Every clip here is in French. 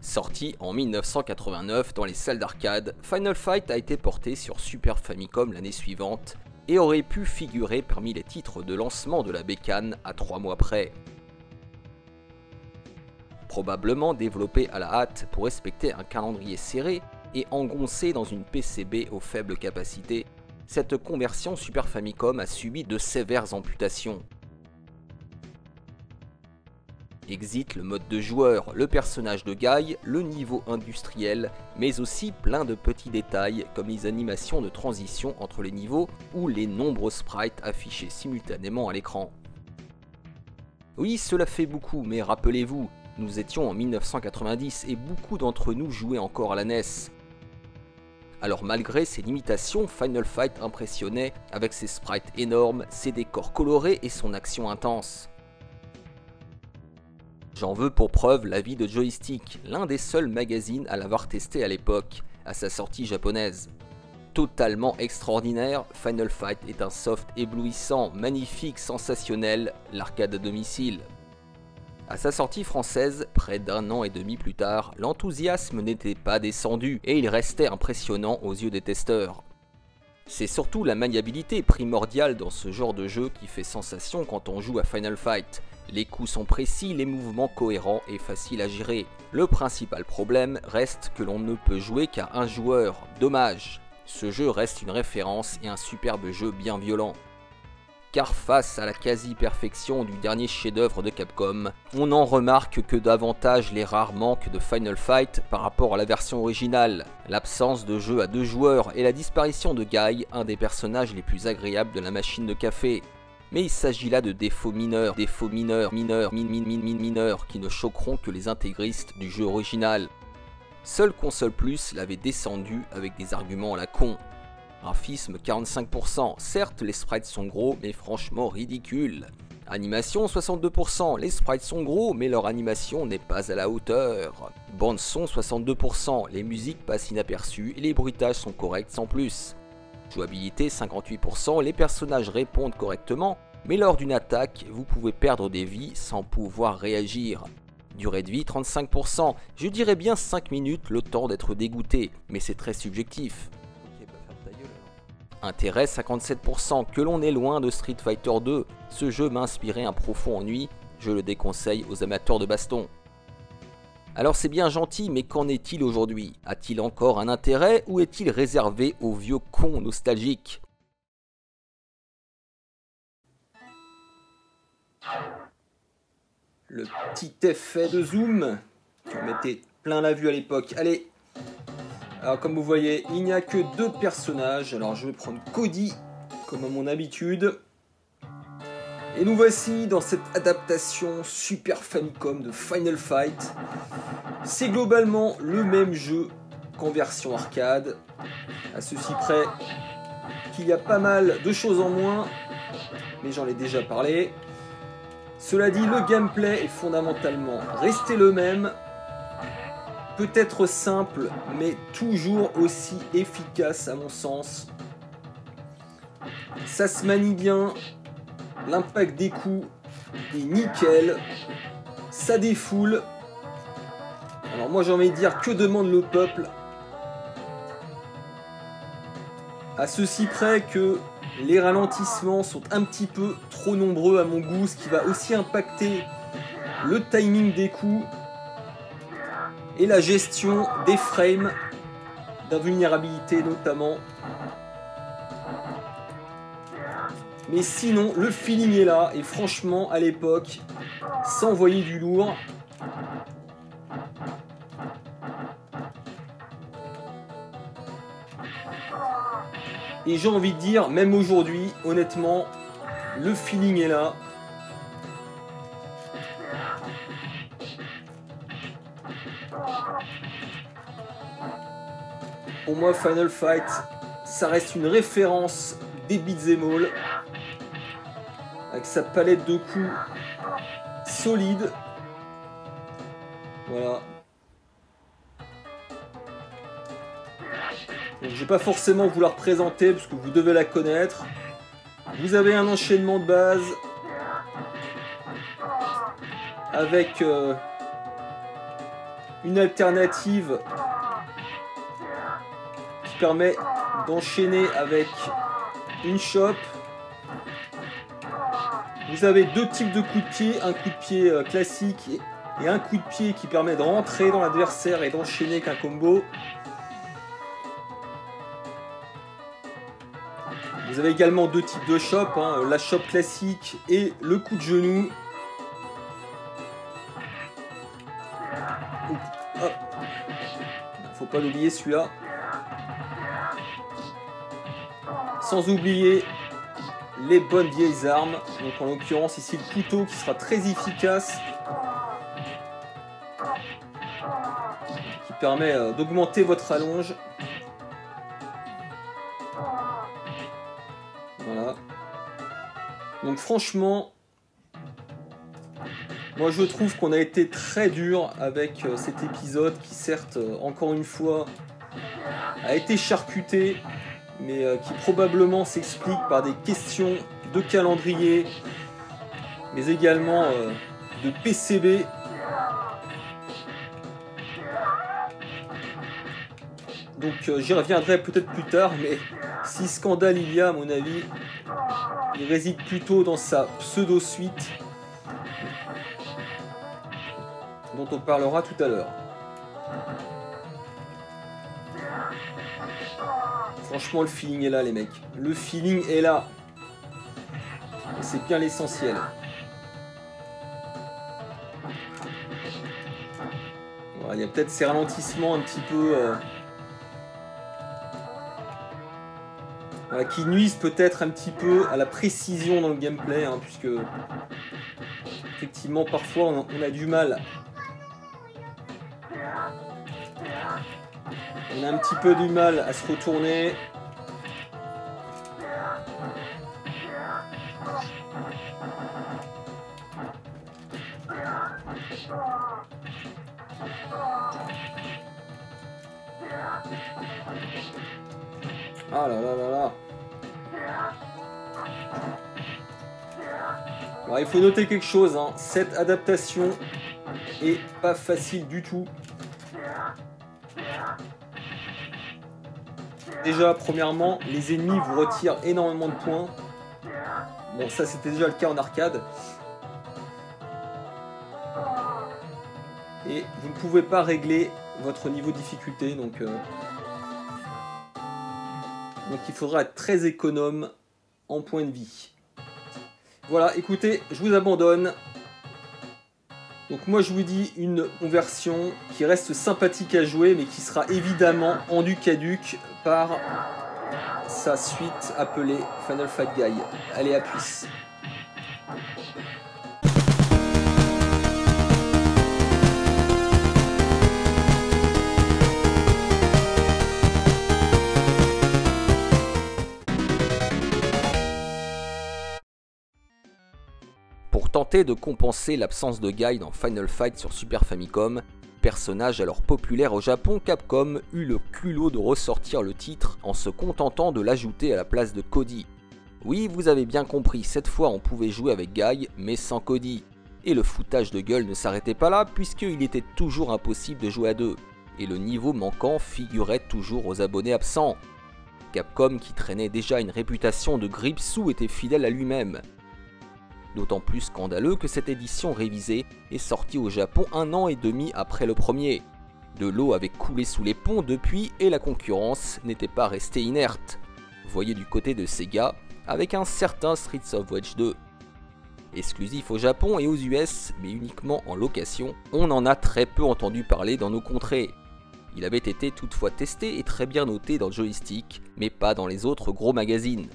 Sorti en 1989 dans les salles d'arcade, Final Fight a été porté sur Super Famicom l'année suivante et aurait pu figurer parmi les titres de lancement de la bécane à 3 mois près. Probablement développé à la hâte pour respecter un calendrier serré et engoncé dans une PCB aux faibles capacités, cette conversion Super Famicom a subi de sévères amputations. Exit le mode de joueur, le personnage de Guy, le niveau industriel, mais aussi plein de petits détails comme les animations de transition entre les niveaux ou les nombreux sprites affichés simultanément à l'écran. Oui, cela fait beaucoup, mais rappelez-vous, nous étions en 1990 et beaucoup d'entre nous jouaient encore à la NES. Alors malgré ses limitations, Final Fight impressionnait avec ses sprites énormes, ses décors colorés et son action intense. J'en veux pour preuve l'avis de Joystick, l'un des seuls magazines à l'avoir testé à l'époque, à sa sortie japonaise. Totalement extraordinaire, Final Fight est un soft éblouissant, magnifique, sensationnel, l'arcade à domicile. À sa sortie française, près d'1 an et demi plus tard, l'enthousiasme n'était pas descendu et il restait impressionnant aux yeux des testeurs. C'est surtout la maniabilité primordiale dans ce genre de jeu qui fait sensation quand on joue à Final Fight. Les coups sont précis, les mouvements cohérents et faciles à gérer. Le principal problème reste que l'on ne peut jouer qu'à un joueur, dommage. Ce jeu reste une référence et un superbe jeu bien violent. Car face à la quasi-perfection du dernier chef-d'œuvre de Capcom, on n'en remarque que davantage les rares manques de Final Fight par rapport à la version originale, l'absence de jeu à 2 joueurs et la disparition de Guy, un des personnages les plus agréables de la machine de café. Mais il s'agit là de défauts mineurs, mineurs, qui ne choqueront que les intégristes du jeu original. Seule Console Plus l'avait descendu avec des arguments à la con. Graphisme 45%, certes les sprites sont gros mais franchement ridicules. Animation 62%, les sprites sont gros mais leur animation n'est pas à la hauteur. Bande son 62%, les musiques passent inaperçues et les bruitages sont corrects sans plus. Jouabilité 58%, les personnages répondent correctement, mais lors d'une attaque, vous pouvez perdre des vies sans pouvoir réagir. Durée de vie 35%, je dirais bien 5 minutes le temps d'être dégoûté, mais c'est très subjectif. Intérêt 57%, que l'on est loin de Street Fighter 2, ce jeu m'a inspiré un profond ennui, je le déconseille aux amateurs de baston. Alors c'est bien gentil, mais qu'en est-il aujourd'hui? A-t-il encore un intérêt ou est-il réservé aux vieux cons nostalgiques? Le petit effet de zoom qui me mettait plein la vue à l'époque. Allez, alors comme vous voyez, il n'y a que 2 personnages. Alors je vais prendre Cody, comme à mon habitude. Et nous voici dans cette adaptation Super Famicom de Final Fight. C'est globalement le même jeu qu'en version arcade, à ceci près qu'il y a pas mal de choses en moins, mais j'en ai déjà parlé. Cela dit, le gameplay est fondamentalement resté le même, peut-être simple, mais toujours aussi efficace à mon sens. Ça se manie bien. L'impact des coups est nickel, ça défoule. Alors moi j'ai envie de dire, que demande le peuple? À ceci près que les ralentissements sont un petit peu trop nombreux à mon goût, ce qui va aussi impacter le timing des coups et la gestion des frames, d'invulnérabilité notamment. Mais sinon, le feeling est là, et franchement, à l'époque, ça envoyait du lourd. Et j'ai envie de dire, même aujourd'hui, honnêtement, le feeling est là. Pour moi, Final Fight, ça reste une référence des beat'em all, avec sa palette de coups solide. Voilà. Donc, je vais pas forcément vous la représenter parce que vous devez la connaître. Vous avez un enchaînement de base avec une alternative qui permet d'enchaîner avec une chope. Vous avez deux types de coups de pied, un coup de pied classique et un coup de pied qui permet de rentrer dans l'adversaire et d'enchaîner avec un combo. Vous avez également deux types de chope, hein, la chope classique et le coup de genou. Hop. Faut pas l'oublier celui-là. Sans oublier les bonnes vieilles armes. Donc en l'occurrence ici le couteau qui sera très efficace. Qui permet d'augmenter votre allonge. Voilà. Donc franchement, moi je trouve qu'on a été très dur avec cet épisode qui certes, encore une fois, a été charcuté, mais qui probablement s'explique par des questions de calendrier, mais également de PCB. Donc j'y reviendrai peut-être plus tard, mais si scandale il y a, à mon avis, il réside plutôt dans sa pseudo-suite, dont on parlera tout à l'heure. Franchement, le feeling est là, les mecs. Le feeling est là. Et c'est bien l'essentiel. Voilà, il y a peut-être ces ralentissements un petit peu... voilà, qui nuisent peut-être un petit peu à la précision dans le gameplay, hein, puisque... effectivement, parfois, on a du mal... On a un petit peu du mal à se retourner. Ah là là là là. Alors, il faut noter quelque chose, hein. Cette adaptation est pas facile du tout. Déjà, premièrement, les ennemis vous retirent énormément de points. Bon, ça c'était déjà le cas en arcade. Et vous ne pouvez pas régler votre niveau de difficulté, donc il faudra être très économe en points de vie. Voilà, écoutez, je vous abandonne. Donc moi je vous dis une version qui reste sympathique à jouer, mais qui sera évidemment rendue caduque par sa suite appelée Final Fight Guy. Allez, à plus. Pour tenter de compenser l'absence de Guy dans Final Fight sur Super Famicom, personnage alors populaire au Japon, Capcom eut le culot de ressortir le titre en se contentant de l'ajouter à la place de Cody. Oui, vous avez bien compris, cette fois on pouvait jouer avec Guy, mais sans Cody. Et le foutage de gueule ne s'arrêtait pas là, puisqu'il était toujours impossible de jouer à deux, et le niveau manquant figurait toujours aux abonnés absents. Capcom, qui traînait déjà une réputation de grippe-sous, était fidèle à lui-même. D'autant plus scandaleux que cette édition révisée est sortie au Japon 1 an et demi après le premier. De l'eau avait coulé sous les ponts depuis et la concurrence n'était pas restée inerte. Voyez du côté de Sega avec un certain Streets of Rage 2. Exclusif au Japon et aux US, mais uniquement en location, on en a très peu entendu parler dans nos contrées. Il avait été toutefois testé et très bien noté dans Joystick, mais pas dans les autres gros magazines.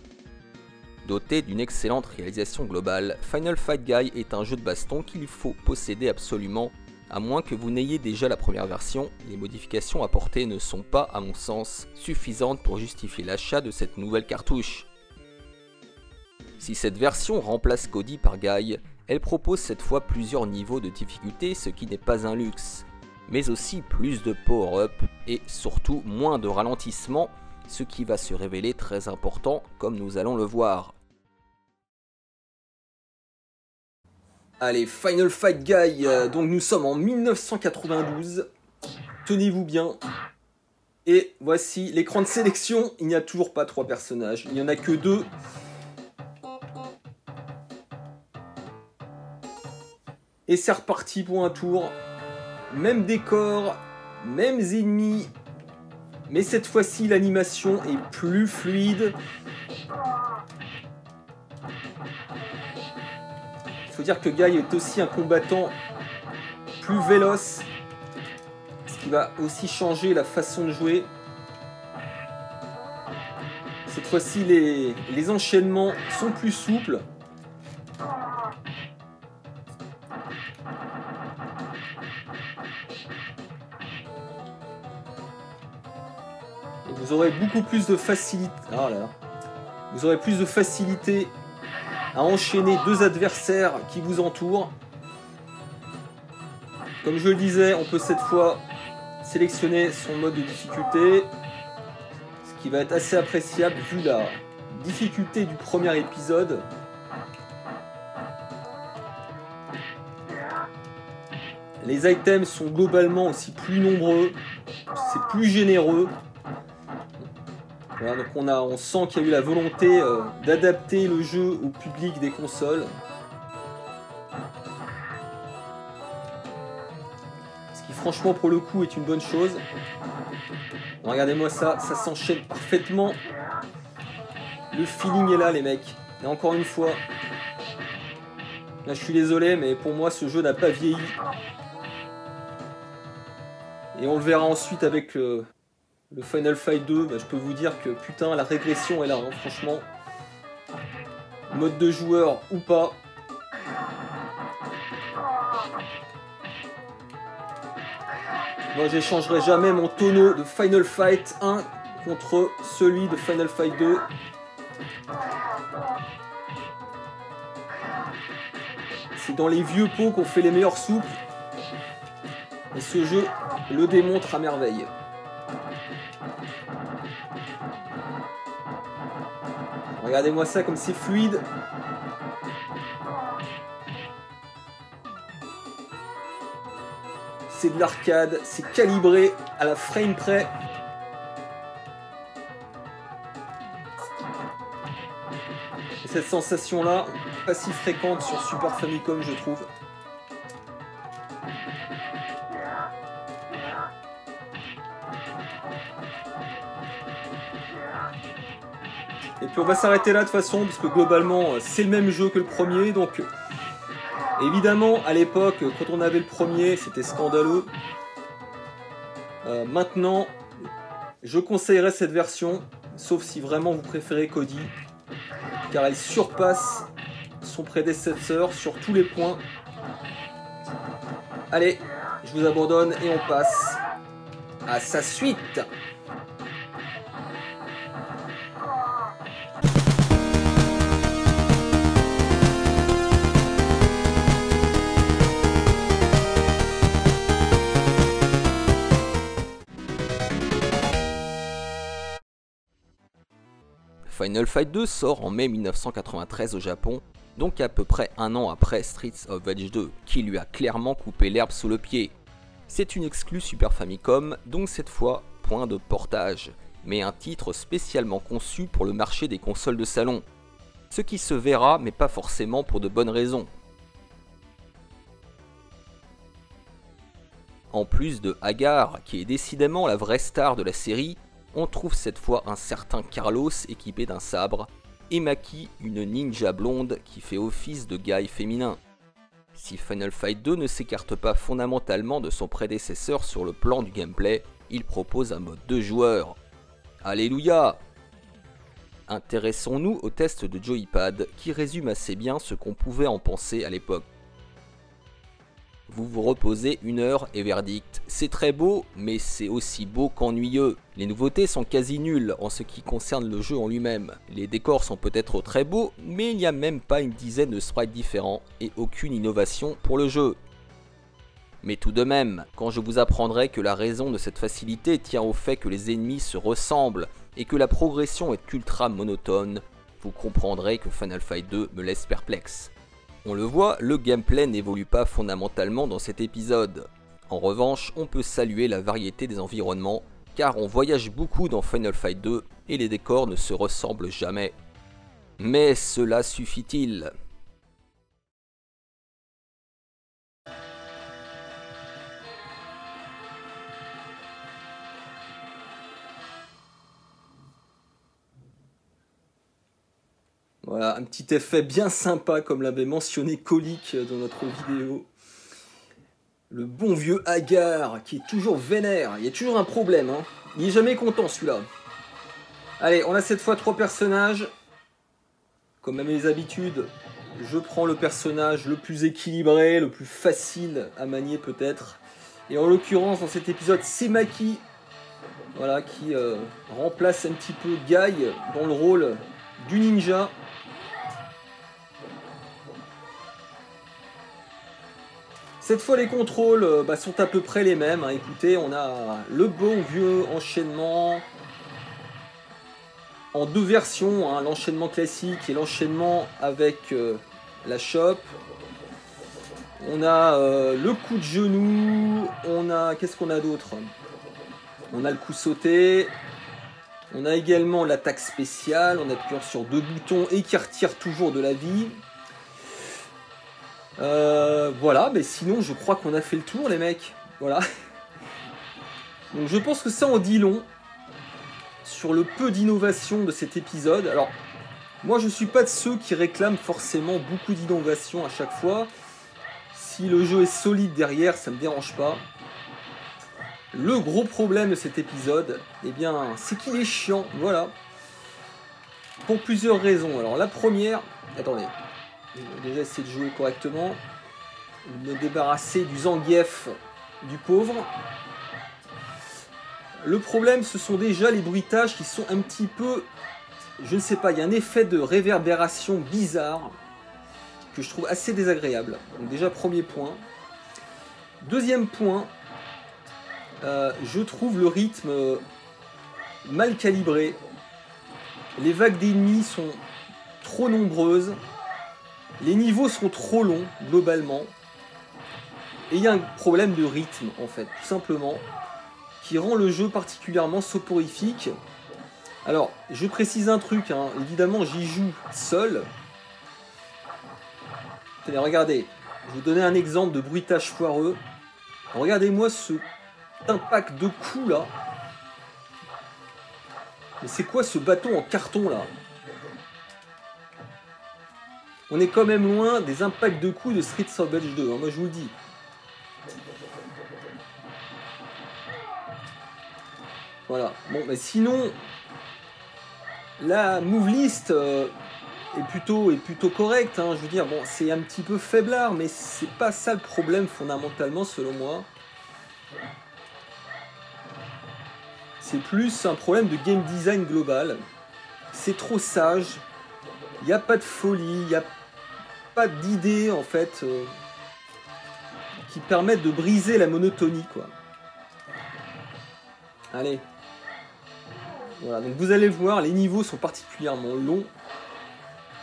Doté d'une excellente réalisation globale, Final Fight Guy est un jeu de baston qu'il faut posséder absolument, à moins que vous n'ayez déjà la première version. Les modifications apportées ne sont pas, à mon sens, suffisantes pour justifier l'achat de cette nouvelle cartouche. Si cette version remplace Cody par Guy, elle propose cette fois plusieurs niveaux de difficulté, ce qui n'est pas un luxe, mais aussi plus de power-up et surtout moins de ralentissement, ce qui va se révéler très important comme nous allons le voir. Allez, Final Fight Guy, donc nous sommes en 1992, tenez-vous bien. Et voici l'écran de sélection. Il n'y a toujours pas 3 personnages. Il n'y en a que 2. Et c'est reparti pour un tour. Même décor, mêmes ennemis. Mais cette fois-ci, l'animation est plus fluide. Il faut dire que Guy est aussi un combattant plus véloce. Ce qui va aussi changer la façon de jouer. Cette fois-ci, les enchaînements sont plus souples. Et vous aurez beaucoup plus de facilité. Oh là là. Vous aurez plus de facilité à enchaîner 2 adversaires qui vous entourent. Comme je le disais, on peut cette fois sélectionner son mode de difficulté, ce qui va être assez appréciable vu la difficulté du premier épisode. Les items sont globalement aussi plus nombreux, c'est plus généreux. Voilà, donc on sent qu'il y a eu la volonté d'adapter le jeu au public des consoles. Ce qui franchement pour le coup est une bonne chose. Bon, regardez-moi ça, ça s'enchaîne parfaitement. Le feeling est là les mecs. Et encore une fois, là je suis désolé mais pour moi ce jeu n'a pas vieilli. Et on le verra ensuite avec le Final Fight 2, bah, je peux vous dire que putain la régression est là, hein, franchement. Mode de joueur ou pas. Moi j'échangerai jamais mon tonneau de Final Fight 1 contre celui de Final Fight 2. C'est dans les vieux pots qu'on fait les meilleures soupes. Et ce jeu le démontre à merveille. Regardez-moi ça comme c'est fluide. C'est de l'arcade, c'est calibré à la frame près. Et cette sensation-là, pas si fréquente sur Super Famicom, je trouve. Et puis on va s'arrêter là de toute façon, parce que globalement c'est le même jeu que le premier, donc évidemment à l'époque quand on avait le premier c'était scandaleux. Maintenant je conseillerais cette version, sauf si vraiment vous préférez Cody, car elle surpasse son prédécesseur sur tous les points. Allez, je vous abandonne et on passe à sa suite. Final Fight 2 sort en mai 1993 au Japon, donc à peu près un an après Streets of Rage 2, qui lui a clairement coupé l'herbe sous le pied. C'est une exclue Super Famicom, donc cette fois, point de portage, mais un titre spécialement conçu pour le marché des consoles de salon. Ce qui se verra, mais pas forcément pour de bonnes raisons. En plus de Hagar, qui est décidément la vraie star de la série, on trouve cette fois un certain Carlos équipé d'un sabre, et Maki, une ninja blonde qui fait office de Guy féminin. Si Final Fight 2 ne s'écarte pas fondamentalement de son prédécesseur sur le plan du gameplay, il propose un mode 2 joueurs. Alléluia! Intéressons-nous au test de Joypad qui résume assez bien ce qu'on pouvait en penser à l'époque. Vous vous reposez 1 heure et verdict. C'est très beau, mais c'est aussi beau qu'ennuyeux. Les nouveautés sont quasi nulles en ce qui concerne le jeu en lui-même. Les décors sont peut-être très beaux, mais il n'y a même pas une dizaine de sprites différents et aucune innovation pour le jeu. Mais tout de même, quand je vous apprendrai que la raison de cette facilité tient au fait que les ennemis se ressemblent et que la progression est ultra monotone, vous comprendrez que Final Fight 2 me laisse perplexe. On le voit, le gameplay n'évolue pas fondamentalement dans cet épisode. En revanche, on peut saluer la variété des environnements, car on voyage beaucoup dans Final Fight 2 et les décors ne se ressemblent jamais. Mais cela suffit-il? Voilà, un petit effet bien sympa comme l'avait mentionné Colique dans notre vidéo. Le bon vieux Agar qui est toujours vénère, il y a toujours un problème, hein. Il est jamais content celui-là. Allez, on a cette fois 3 personnages. Comme à mes habitudes, je prends le personnage le plus équilibré, le plus facile à manier peut-être. Et en l'occurrence dans cet épisode, c'est Maki, voilà, qui remplace un petit peu Guy dans le rôle du ninja. Cette fois les contrôles sont à peu près les mêmes, hein. Écoutez, on a le bon vieux enchaînement en 2 versions, hein, l'enchaînement classique et l'enchaînement avec la chope. On a le coup de genou, on a... Qu'est-ce qu'on a d'autre? On a le coup sauté, on a également l'attaque spéciale, on appuie sur 2 boutons et qui retire toujours de la vie. Voilà, mais sinon je crois qu'on a fait le tour les mecs, voilà. Donc je pense que ça en dit long sur le peu d'innovation de cet épisode. Alors moi je suis pas de ceux qui réclament forcément beaucoup d'innovation à chaque fois. Si le jeu est solide derrière, ça me dérange pas. Le gros problème de cet épisode, eh bien, c'est qu'il est chiant, voilà. Pour plusieurs raisons. Alors la première, attendez. Je vais déjà essayer de jouer correctement. Me débarrasser du Zangief du pauvre. Le problème, ce sont déjà les bruitages qui sont un petit peu... Je ne sais pas, il y a un effet de réverbération bizarre que je trouve assez désagréable. Donc déjà, premier point. Deuxième point, je trouve le rythme mal calibré. Les vagues d'ennemis sont trop nombreuses. Les niveaux sont trop longs, globalement. Et il y a un problème de rythme, en fait, tout simplement, qui rend le jeu particulièrement soporifique. Alors, je précise un truc, hein. Évidemment, j'y joue seul. Tenez, regardez, je vais vous donner un exemple de bruitage foireux. Regardez-moi ce impact de coups, là. Mais c'est quoi ce bâton en carton, là? On est quand même loin des impacts de coups de Street Savage 2, hein, moi je vous le dis. Voilà, bon, mais sinon, la move list est plutôt correcte, hein, je veux dire, bon, c'est un petit peu faiblard, mais c'est pas ça le problème fondamentalement selon moi. C'est plus un problème de game design global. C'est trop sage. Il n'y a pas de folie, il n'y a pas d'idées en fait qui permettent de briser la monotonie, quoi. Allez. Voilà, donc vous allez voir, les niveaux sont particulièrement longs,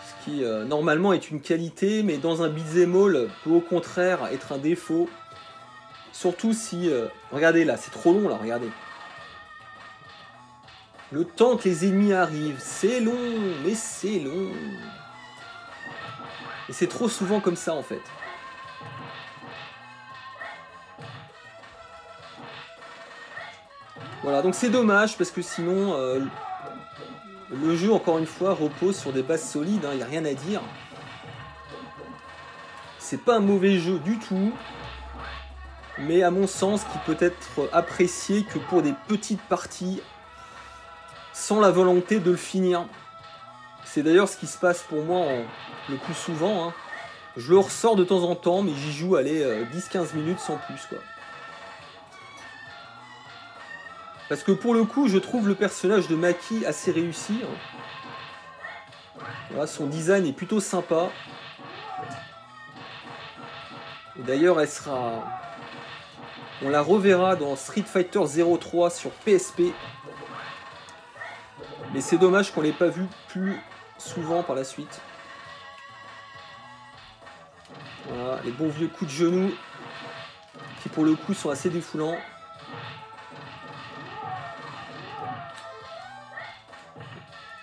ce qui normalement est une qualité, mais dans un beat'em all peut au contraire être un défaut. Surtout si... regardez là, c'est trop long là, regardez. Le temps que les ennemis arrivent, c'est long, mais c'est long. Et c'est trop souvent comme ça en fait. Voilà, donc c'est dommage parce que sinon, le jeu, encore une fois, repose sur des bases solides, il n'y a rien à dire. C'est pas un mauvais jeu du tout, mais à mon sens, qui peut être apprécié que pour des petites parties, sans la volonté de le finir. C'est d'ailleurs ce qui se passe pour moi le plus souvent, hein. Je le ressors de temps en temps, mais j'y joue, allez, 10-15 minutes sans plus, quoi. Parce que pour le coup, je trouve le personnage de Maki assez réussi, hein. Voilà, son design est plutôt sympa. Et d'ailleurs, elle sera... On la reverra dans Street Fighter 03 sur PSP. Mais c'est dommage qu'on l'ait pas vu plus souvent par la suite. Voilà, les bons vieux coups de genoux. qui pour le coup sont assez défoulants.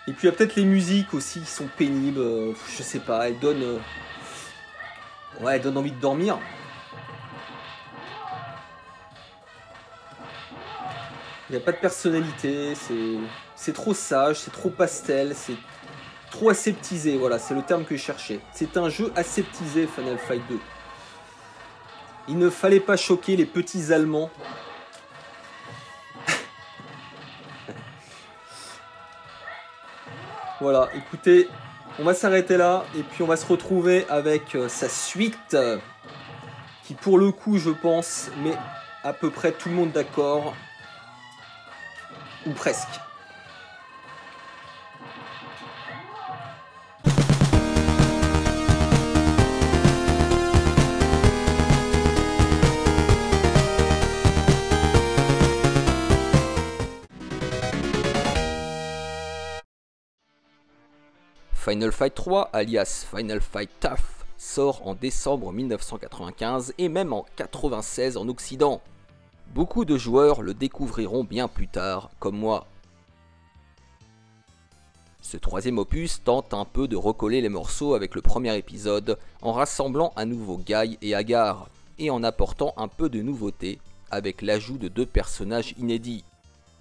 Et puis il y a peut-être les musiques aussi qui sont pénibles, je sais pas, elles donnent... ouais, elles donnent envie de dormir. Il n'y a pas de personnalité, c'est trop sage, c'est trop pastel, c'est trop aseptisé, voilà, c'est le terme que je cherchais. C'est un jeu aseptisé, Final Fight 2. Il ne fallait pas choquer les petits Allemands. Voilà, écoutez, on va s'arrêter là et puis on va se retrouver avec sa suite qui pour le coup je pense met à peu près tout le monde d'accord, ou presque. Final Fight 3, alias Final Fight Tough, sort en décembre 1995 et même en 96 en Occident. Beaucoup de joueurs le découvriront bien plus tard, comme moi. Ce troisième opus tente un peu de recoller les morceaux avec le premier épisode en rassemblant à nouveau Guy et Agar et en apportant un peu de nouveauté avec l'ajout de deux personnages inédits.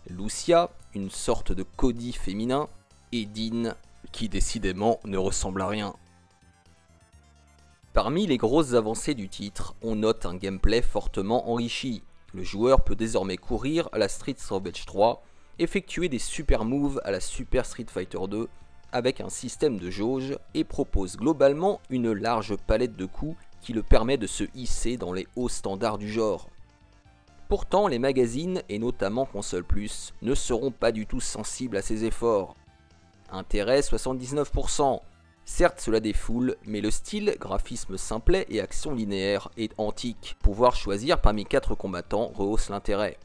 Lucia, une sorte de Cody féminin, et Dean, qui décidément ne ressemble à rien. Parmi les grosses avancées du titre, on note un gameplay fortement enrichi. Le joueur peut désormais courir à la Street Savage 3, effectuer des super moves à la Super Street Fighter 2 avec un système de jauge et propose globalement une large palette de coups qui le permet de se hisser dans les hauts standards du genre. Pourtant, les magazines, et notamment Console Plus, ne seront pas du tout sensibles à ces efforts. Intérêt 79%. Certes, cela défoule, mais le style, graphisme simplet et action linéaire est antique. Pouvoir choisir parmi 4 combattants rehausse l'intérêt.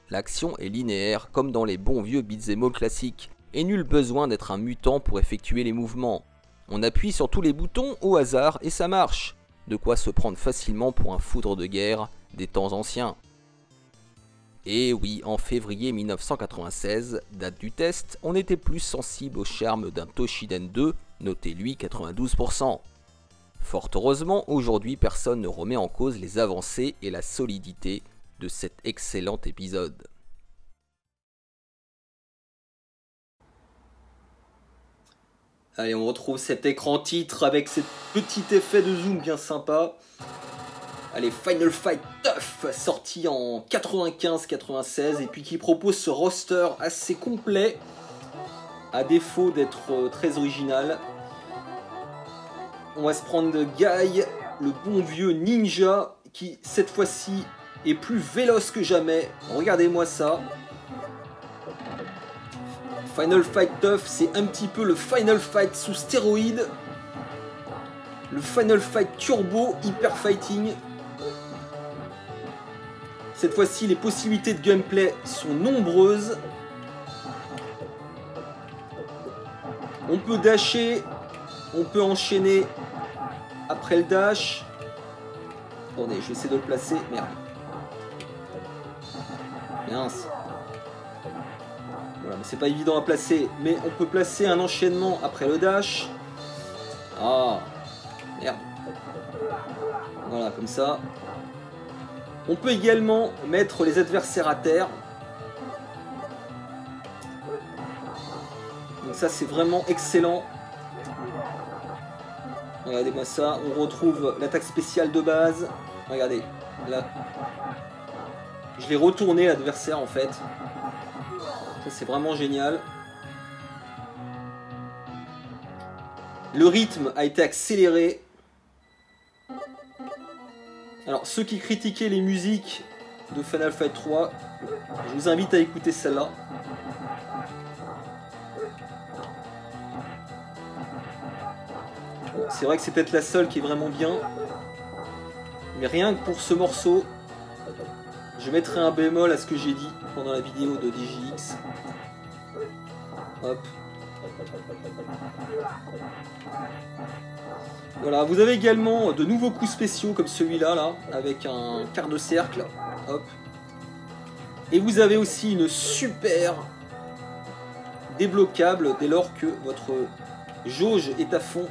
L'action est linéaire comme dans les bons vieux beat'em all classiques, et nul besoin d'être un mutant pour effectuer les mouvements. On appuie sur tous les boutons au hasard et ça marche. De quoi se prendre facilement pour un foudre de guerre des temps anciens. Et oui, en février 1996, date du test, on était plus sensible au charme d'un Toshiden 2, noté lui 92%. Fort heureusement, aujourd'hui personne ne remet en cause les avancées et la solidité de cet excellent épisode. Allez, on retrouve cet écran titre avec ce petit effet de zoom bien sympa. Allez, Final Fight Tough, sorti en 95-96 et puis qui propose ce roster assez complet, à défaut d'être très original. On va se prendre de Guy, le bon vieux ninja, qui cette fois-ci est plus véloce que jamais. Regardez-moi ça. Final Fight Tough, c'est un petit peu le Final Fight sous stéroïdes. Le Final Fight Turbo Hyper Fighting. Cette fois-ci, les possibilités de gameplay sont nombreuses. On peut dasher, on peut enchaîner après le dash. Attendez, je vais essayer de le placer. Merde. Mince. Voilà, mais c'est pas évident à placer. Mais on peut placer un enchaînement après le dash. Ah, merde. Voilà, comme ça. On peut également mettre les adversaires à terre. Donc ça c'est vraiment excellent. Regardez-moi ça. On retrouve l'attaque spéciale de base. Regardez. Là. Je l'ai retourné l'adversaire en fait. Ça c'est vraiment génial. Le rythme a été accéléré. Alors, ceux qui critiquaient les musiques de Final Fight 3, je vous invite à écouter celle-là. Bon, c'est vrai que c'est peut-être la seule qui est vraiment bien. Mais rien que pour ce morceau, je mettrai un bémol à ce que j'ai dit pendant la vidéo de DJX. Hop. Voilà, vous avez également de nouveaux coups spéciaux comme celui-là, là, avec un quart de cercle. Hop. Et vous avez aussi une super débloquable dès lors que votre jauge est à fond.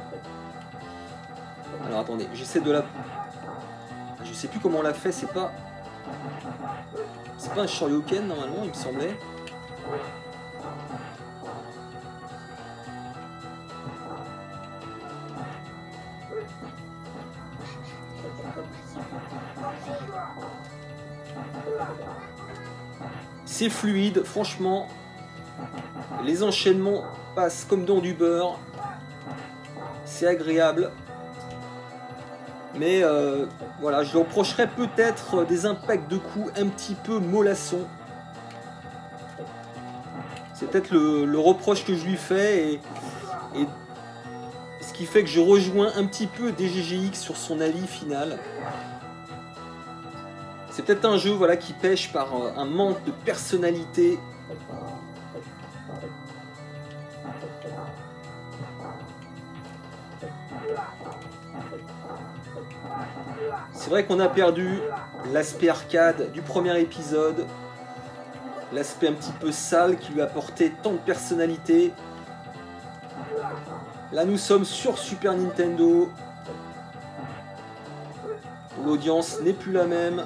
Alors attendez, j'essaie de la... Je sais plus comment on l'a fait, c'est pas un shoryuken normalement, il me semblait. C'est fluide, franchement. Les enchaînements passent comme dans du beurre. C'est agréable. Mais voilà, je lui reprocherais peut-être des impacts de coups un petit peu mollassons. C'est peut-être le reproche que je lui fais et ce qui fait que je rejoins un petit peu DGGX sur son avis final. C'est peut-être un jeu voilà, qui pêche par un manque de personnalité. C'est vrai qu'on a perdu l'aspect arcade du premier épisode, l'aspect un petit peu sale qui lui apportait tant de personnalité. Là nous sommes sur Super Nintendo. L'audience n'est plus la même.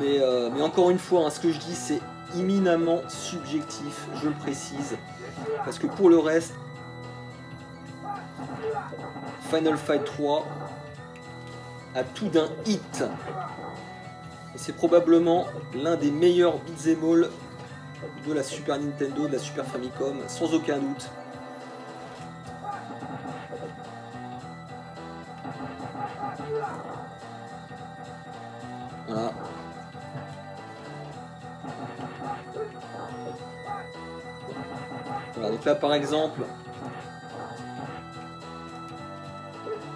Mais encore une fois, hein, ce que je dis c'est éminemment subjectif, je le précise. Parce que pour le reste, Final Fight 3 a tout d'un hit. Et c'est probablement l'un des meilleurs beat'em all de la Super Nintendo, de la Super Famicom, sans aucun doute. Voilà. Voilà, donc là par exemple...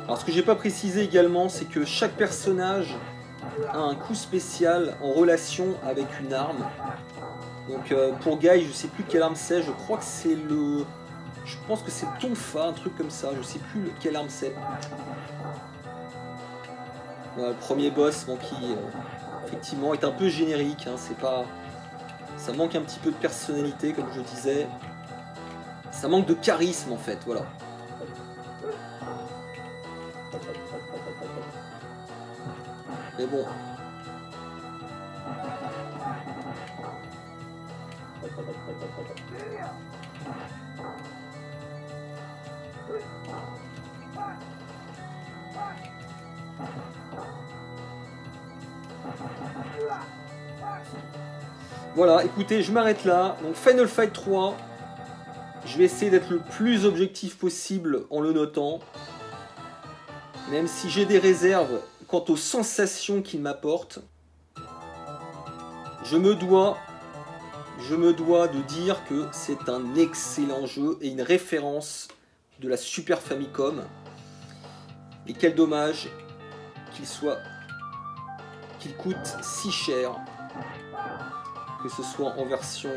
Alors ce que j'ai pas précisé également, c'est que chaque personnage a un coup spécial en relation avec une arme. Donc pour Guy, je sais plus quelle arme c'est, je crois que c'est le... Je pense que c'est le tonfa, un truc comme ça, je sais plus quelle arme c'est. Voilà, le premier boss, bon, qui effectivement est un peu générique, hein, c'est pas... Ça manque un petit peu de personnalité, comme je disais. Ça manque de charisme en fait, voilà. Mais bon. Voilà, écoutez, je m'arrête là. Donc Final Fight 3. Je vais essayer d'être le plus objectif possible en le notant. Même si j'ai des réserves quant aux sensations qu'il m'apporte, je me dois de dire que c'est un excellent jeu et une référence de la Super Famicom. Et quel dommage qu'il coûte si cher, que ce soit en version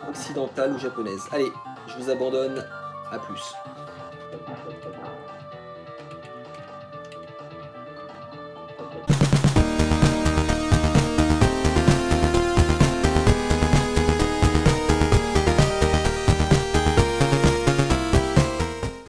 occidentale ou japonaise. Allez, je vous abandonne, à plus.